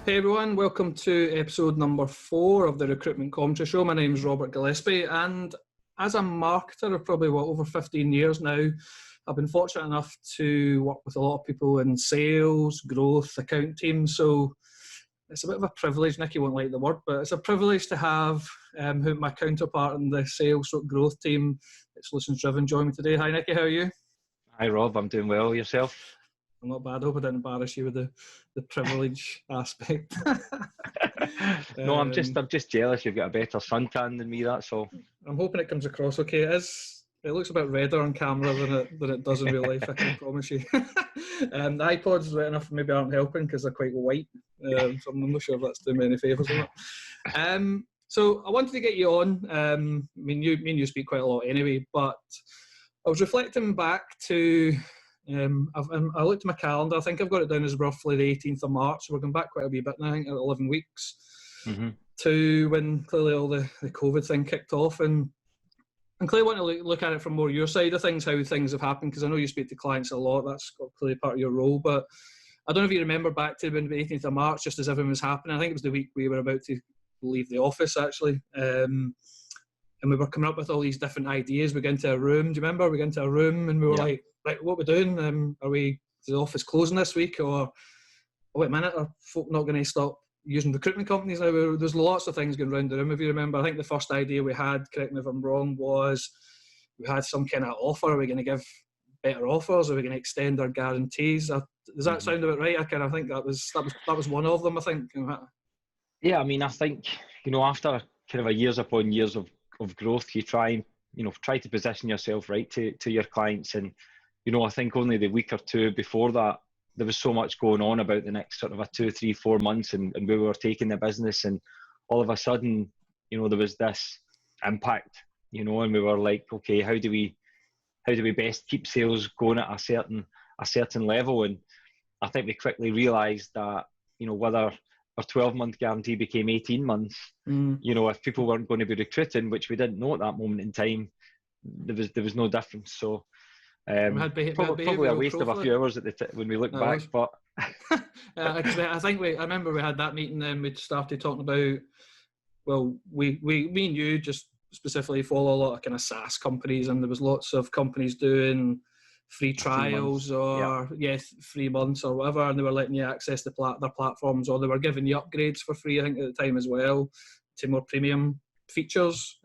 Hey everyone, welcome to episode number 4 of the Recruitment Commentary Show. My name is Robert Gillespie, and as a marketer of probably over 15 years now, I've been fortunate enough to work with a lot of people in sales, growth, account teams. So it's a bit of a privilege. Nicki won't like the word, but it's a privilege to have my counterpart in the sales growth team, it's Solutions Driven, join me today. Hi Nicki, how are you? Hi Rob, I'm doing well. Yourself? I'm not bad. I hope I didn't embarrass you with the privilege aspect. No, I'm just jealous you've got a better suntan than me, that's all. I'm hoping it comes across okay. It looks a bit redder on camera than it does in real life, I can promise you. The iPods right enough maybe aren't helping because they're quite white, so I'm not sure if that's doing me any favours or not. So I wanted to get you on. Me and you speak quite a lot anyway, but I was reflecting back to I looked at my calendar. I think I've got it down as roughly the 18th of March. So we're going back quite a wee bit now, I think 11 weeks to when clearly all the COVID thing kicked off. And clearly want to look at it from more your side of things, how things have happened, because I know you speak to clients a lot. That's clearly part of your role. But I don't know if you remember back to when the 18th of March, just as everything was happening. I think it was the week we were about to leave the office, actually. And we were coming up with all these different ideas. We got into a room. Do you remember? We got into a room and we were like, right, what are we doing? Is the office closing this week? Or, oh, wait a minute, are folk not going to stop using recruitment companies now? There's lots of things going around the room, if you remember. I think the first idea we had, correct me if I'm wrong, was we had some kind of offer. Are we going to give better offers? Are we going to extend our guarantees? Does that sound about right? I kind of think that was one of them, I think. Yeah, I mean, I think, after kind of a years upon years of growth, you try to position yourself right to your clients. And, I think only the week or two before that, there was so much going on about the next sort of a 2, 3, 4 months and we were taking the business, and all of a sudden, there was this impact, and we were like, okay, how do we best keep sales going at a certain level? And I think we quickly realised that, whether our 12-month guarantee became 18 months, if people weren't going to be recruiting, which we didn't know at that moment in time, there was no difference. So probably a waste of a few hours when we look back. But I remember we had that meeting and we started talking about, well, me and you just specifically follow a lot of kind of SaaS companies, and there was lots of companies doing free trials 3 months or whatever, and they were letting you access their platforms, or they were giving you upgrades for free, I think, at the time as well, to more premium features.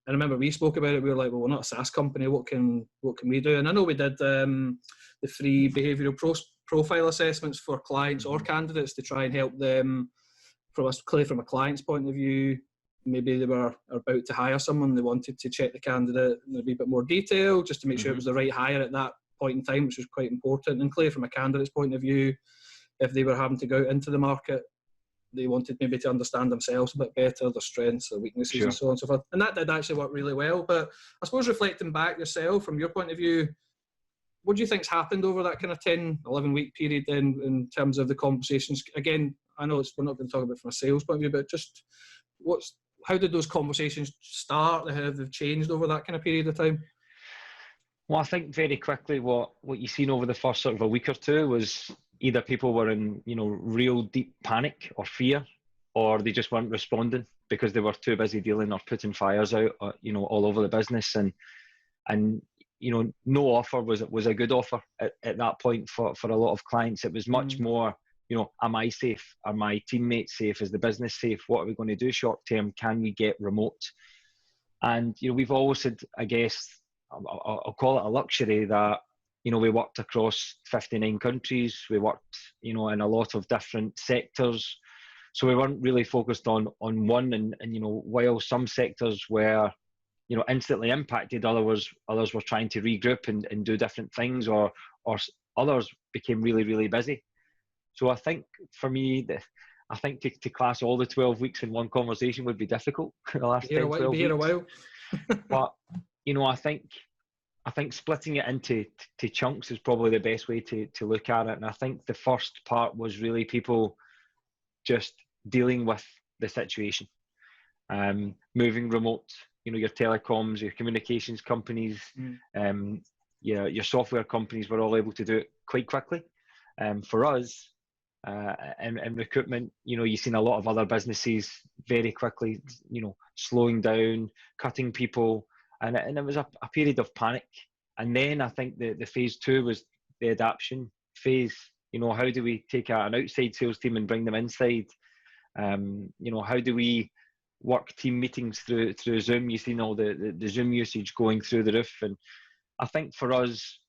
I remember we spoke about it. We were like, well, we're not a SaaS company. What can we do? And I know we did the free behavioural profile assessments for clients or candidates to try and help them from a client's point of view. Maybe they were about to hire someone, they wanted to check the candidate in a wee bit more detail just to make sure it was the right hire at that point in time, which was quite important. And clearly from a candidate's point of view, if they were having to go out into the market, they wanted maybe to understand themselves a bit better, their strengths, their weaknesses, and so on and so forth. And that did actually work really well. But I suppose reflecting back yourself, from your point of view, what do you think's happened over that kind of 10, 11-week period then in terms of the conversations? Again, I know we're not going to talk about it from a sales point of view, but just how did those conversations start? How have they changed over that kind of period of time? Well, I think very quickly what you've seen over the first sort of a week or two was either people were in, real deep panic or fear, or they just weren't responding because they were too busy dealing or putting fires out, all over the business. And no offer was a good offer at that point for a lot of clients. It was much more, am I safe? Are my teammates safe? Is the business safe? What are we going to do short term? Can we get remote? And, we've always had, I guess, I'll call it a luxury that, we worked across 59 countries. We worked, in a lot of different sectors. So we weren't really focused on one. And while some sectors were, instantly impacted, others were trying to regroup and do different things, or others became really, really busy. So I think for me, to class all the 12 weeks in one conversation would be difficult. The last 10, 12 weeks. A while. But, I think splitting it into chunks is probably the best way to look at it. And I think the first part was really people just dealing with the situation. Moving remote, your telecoms, your communications companies, your software companies were all able to do it quite quickly. For us, in recruitment, you've seen a lot of other businesses very quickly, slowing down, cutting people, and it was a period of panic. And then I think the phase 2 was the adaptation phase. How do we take an outside sales team and bring them inside? How do we work team meetings through Zoom? You've seen all the Zoom usage going through the roof. And I think for us,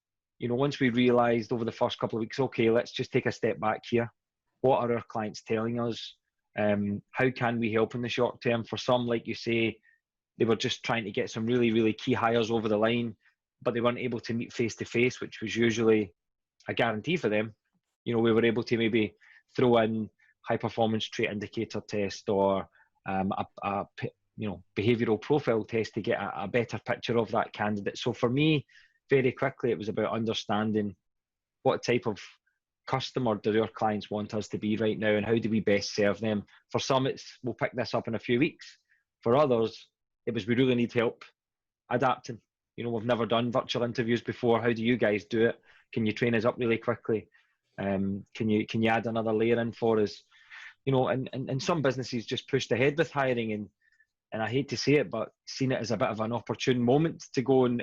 once we realised over the first couple of weeks, okay, let's just take a step back here. What are our clients telling us? How can we help in the short term? For some, like you say, they were just trying to get some really, really key hires over the line, but they weren't able to meet face to face, which was usually a guarantee for them. We were able to maybe throw in high performance trait indicator test or a behavioural profile test to get a better picture of that candidate. So for me, very quickly, it was about understanding what type of customer do our clients want us to be right now, and how do we best serve them. For some, we'll pick this up in a few weeks. For others, it was we really need help adapting. We've never done virtual interviews before. How do you guys do it? Can you train us up really quickly? Can you add another layer in for us? And some businesses just pushed ahead with hiring, and I hate to say it, but seen it as a bit of an opportune moment to go and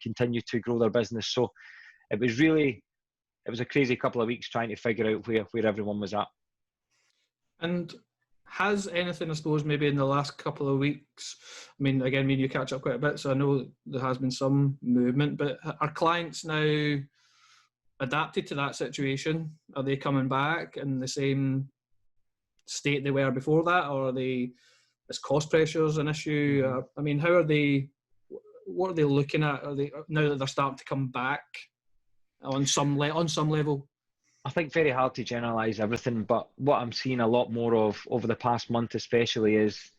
continue to grow their business. So it was a crazy couple of weeks trying to figure out where everyone was at. And has anything, I suppose, maybe in the last couple of weeks, I mean, again, me and you catch up quite a bit, so I know there has been some movement, but are clients now adapted to that situation? Are they coming back in the same state they were before that, or is cost pressures an issue? I mean, what are they looking at? Are they, now that they're starting to come back on some level? I think very hard to generalise everything, but what I'm seeing a lot more of over the past month especially is,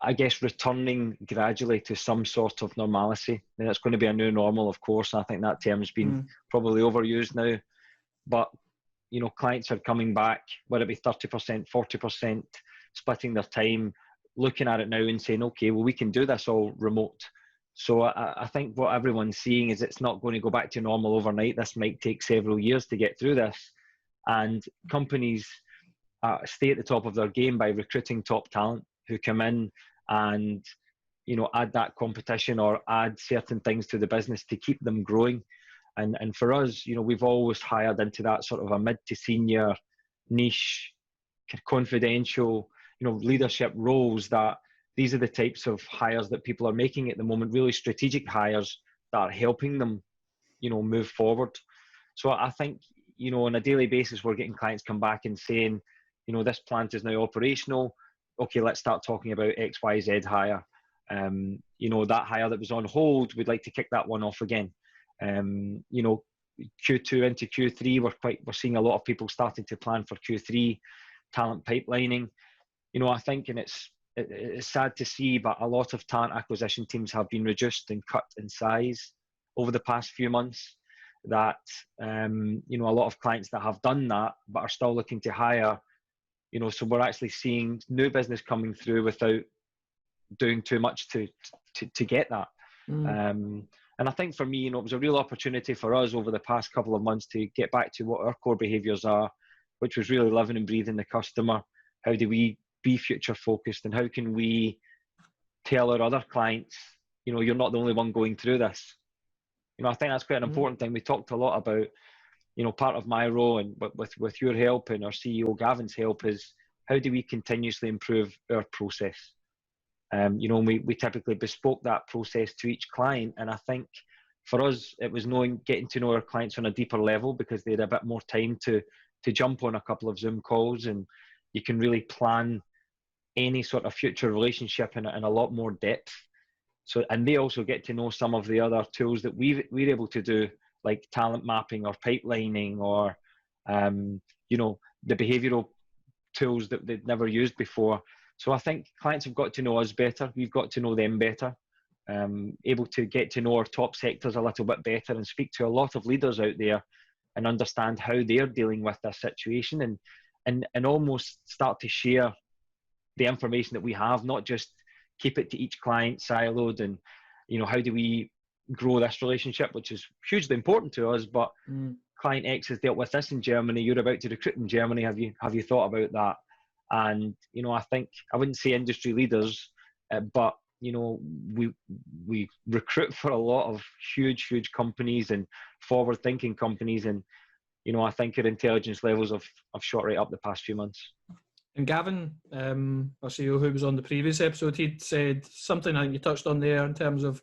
I guess, returning gradually to some sort of normality. And it's going to be a new normal, of course. I think that term's been probably overused now. But, clients are coming back, whether it be 30%, 40%, splitting their time, looking at it now and saying, okay, well, we can do this all remote. So I think what everyone's seeing is it's not going to go back to normal overnight. This might take several years to get through this. And companies stay at the top of their game by recruiting top talent who come in and, add that competition or add certain things to the business to keep them growing. And for us, we've always hired into that sort of a mid to senior niche, confidential, leadership roles. That these are the types of hires that people are making at the moment, really strategic hires that are helping them, move forward. So I think, on a daily basis, we're getting clients come back and saying, this plant is now operational. Okay, let's start talking about XYZ hire. That hire that was on hold, we'd like to kick that one off again. Q2 into Q3, we're seeing a lot of people starting to plan for Q3, talent pipelining. I think, and it's sad to see, but a lot of talent acquisition teams have been reduced and cut in size over the past few months. That a lot of clients that have done that but are still looking to hire, so we're actually seeing new business coming through without doing too much to get that. And I think for me, it was a real opportunity for us over the past couple of months to get back to what our core behaviours are, which was really living and breathing the customer. How do we be future focused, and how can we tell our other clients, you're not the only one going through this. I think that's quite an important thing. We talked a lot about, part of my role, and with your help and our CEO Gavin's help, is how do we continuously improve our process? We typically bespoke that process to each client, and I think for us it was getting to know our clients on a deeper level, because they had a bit more time to jump on a couple of Zoom calls, and you can really plan any sort of future relationship in a lot more depth. So, and they also get to know some of the other tools that we're able to do, like talent mapping or pipelining, or the behavioural tools that they'd never used before. So I think clients have got to know us better. We've got to know them better. Able to get to know our top sectors a little bit better, and speak to a lot of leaders out there and understand how they're dealing with this situation, and almost start to share the information that we have, not just keep it to each client siloed. And how do we grow this relationship, which is hugely important to us. But client X has dealt with this in Germany. You're about to recruit in Germany. Have you thought about that? And I think I wouldn't say industry leaders, but we recruit for a lot of huge companies and forward-thinking companies, and I think our intelligence levels have shot right up the past few months. And Gavin, our CEO, who was on the previous episode, he'd said something I think you touched on there in terms of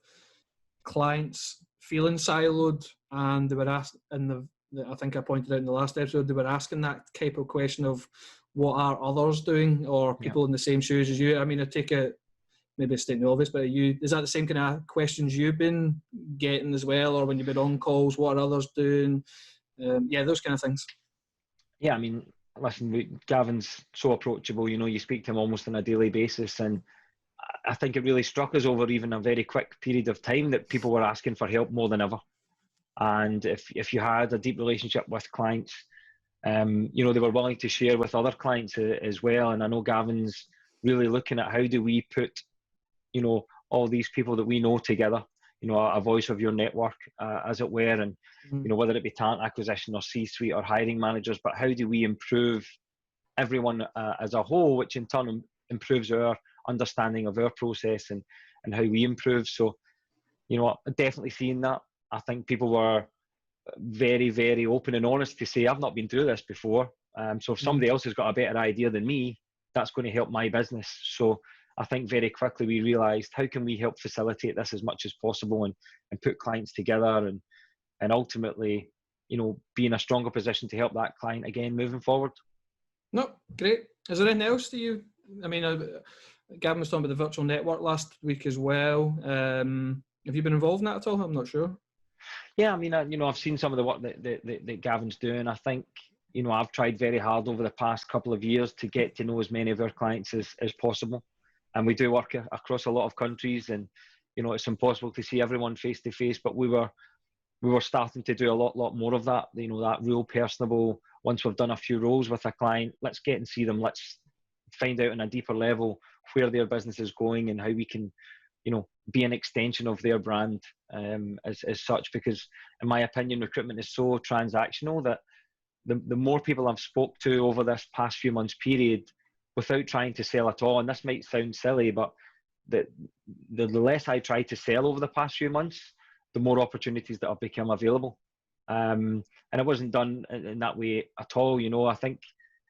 clients feeling siloed, and they were asked I think I pointed out in the last episode, they were asking that type of question of what are others doing, or people in the same shoes as you. I mean, I take it, maybe it's stating the obvious, but is that the same kind of questions you've been getting as well, or when you've been on calls, what are others doing? Those kind of things. Yeah, I mean, listen, Gavin's so approachable. You speak to him almost on a daily basis, and I think it really struck us over even a very quick period of time that people were asking for help more than ever. And if you had a deep relationship with clients, they were willing to share with other clients as well. And I know Gavin's really looking at how do we put, all these people that we know together, a voice of your network, as it were, and whether it be talent acquisition or C-suite or hiring managers, but how do we improve everyone as a whole, which in turn improves our understanding of our process and how we improve. So, definitely seeing that. I think people were very, very open and honest to say, I've not been through this before. So if somebody else has got a better idea than me, that's going to help my business. So I think very quickly we realised, how can we help facilitate this as much as possible and put clients together and ultimately, be in a stronger position to help that client again moving forward. No, great. Is there anything else that you, I mean, Gavin was talking about the virtual network last week as well. Have you been involved in that at all? I'm not sure. Yeah, I mean, I've seen some of the work that Gavin's doing. I think, I've tried very hard over the past couple of years to get to know as many of our clients as possible. And we do work across a lot of countries, and, it's impossible to see everyone face to face, but we were starting to do a lot more of that, that real personable, once we've done a few roles with a client, let's get and see them. Let's find out on a deeper level where their business is going and how we can, be an extension of their brand as such, because in my opinion, recruitment is so transactional that the more people I've spoke to over this past few months period, without trying to sell at all, and this might sound silly, but the less I try to sell over the past few months, the more opportunities that have become available. And it wasn't done in that way at all. I think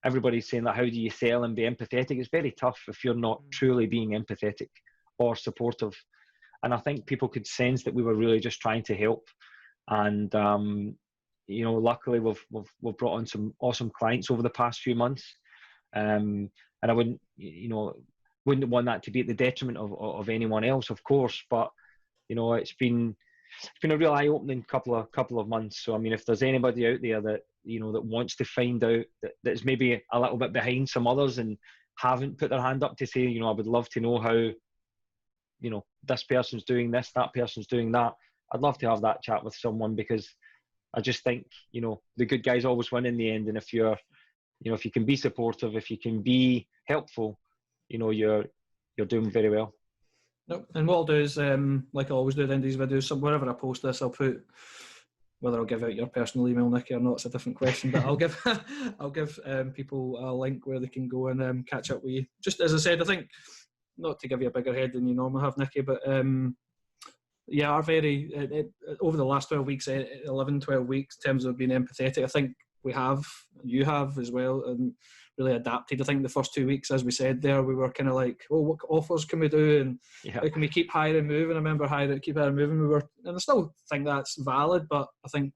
everybody's saying that, how do you sell and be empathetic? It's very tough if you're not truly being empathetic or supportive. And I think people could sense that we were really just trying to help. And, luckily we've brought on some awesome clients over the past few months. And I wouldn't want that to be at the detriment of anyone else, of course, but, it's been a real eye-opening couple of months. So, I mean, if there's anybody out there that, that wants to find out that's maybe a little bit behind some others and haven't put their hand up to say, I would love to know how, this person's doing this, that person's doing that. I'd love to have that chat with someone, because I just think, the good guys always win in the end. And if you're, if you can be supportive, if you can be helpful, you're doing very well. No, and what I'll do is, like I always do at the end of these videos, so wherever I post this, I'll put, whether I'll give out your personal email, Nicki, or not, it's a different question, but I'll give people a link where they can go and catch up with you. Just as I said, I think, not to give you a bigger head than you normally have, Nicki, but over the last 12 weeks, 11, 12 weeks, in terms of being empathetic, I think you have as well, and really adapted. I think the first 2 weeks, as we said there, we were kind of like, what offers can we do, and how can we keep hiring moving? I remember keep hiring moving. And I still think that's valid, but I think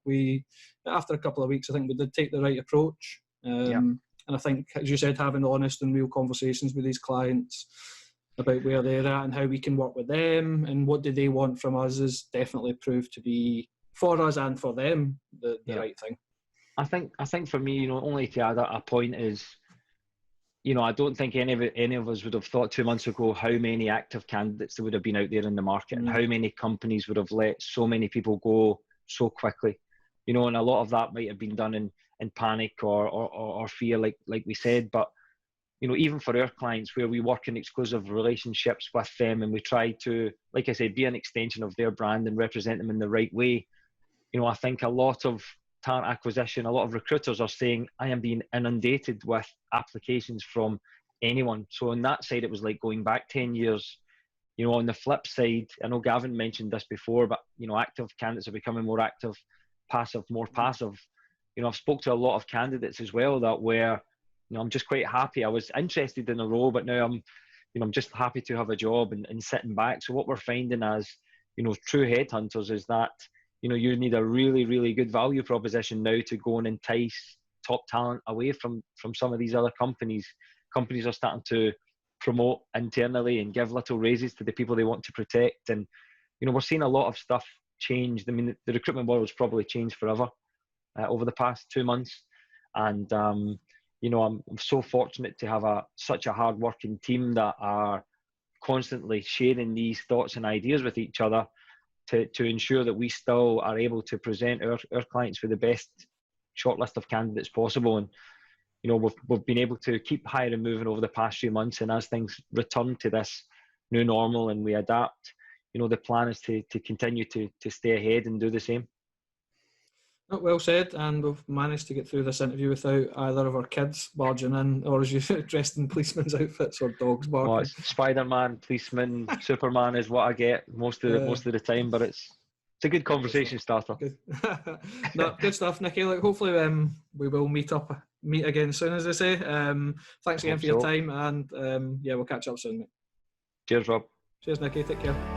after a couple of weeks, I think we did take the right approach. And I think, as you said, having honest and real conversations with these clients about where they're at and how we can work with them and what do they want from us is definitely proved to be, for us and for them, the right thing. I think for me, only to add a point is, I don't think any of us would have thought 2 months ago how many active candidates there would have been out there in the market and how many companies would have let so many people go so quickly. And a lot of that might have been done in panic or fear, like we said. But you know, even for our clients where we work in exclusive relationships with them and we try to, like I said, be an extension of their brand and represent them in the right way. You know, I think a lot of talent acquisition, a lot of recruiters are saying, I am being inundated with applications from anyone. So on that side, it was like going back 10 years. You know, on the flip side, I know Gavin mentioned this before, but, you know, active candidates are becoming more active, passive, more passive. You know, I've spoke to a lot of candidates as well that were, you know, I'm just quite happy. I was interested in a role, but now I'm, you know, I'm just happy to have a job and sitting back. So what we're finding as, you know, true headhunters is that, you know, you need a really, really good value proposition now to go and entice top talent away from some of these other companies. Companies are starting to promote internally and give little raises to the people they want to protect. And, you know, we're seeing a lot of stuff change. I mean, the recruitment world has probably changed forever over the past 2 months. And, you know, I'm so fortunate to have such a hard-working team that are constantly sharing these thoughts and ideas with each other to ensure that we still are able to present our clients with the best shortlist of candidates possible. And, you know, we've been able to keep hiring moving over the past few months. And as things return to this new normal and we adapt, you know, the plan is to continue to stay ahead and do the same. Well said, and we've managed to get through this interview without either of our kids barging in, or as you dressed in policemen's outfits, or dogs barking. Well, it's Spider-Man, policeman, Superman is what I get most of the time, but it's a good conversation starter. Good. No, good stuff, Nicki. Like, hopefully we will meet again soon, as I say. Thanks again for your time, and yeah, we'll catch up soon, mate. Cheers, Rob. Cheers, Nicki. Take care.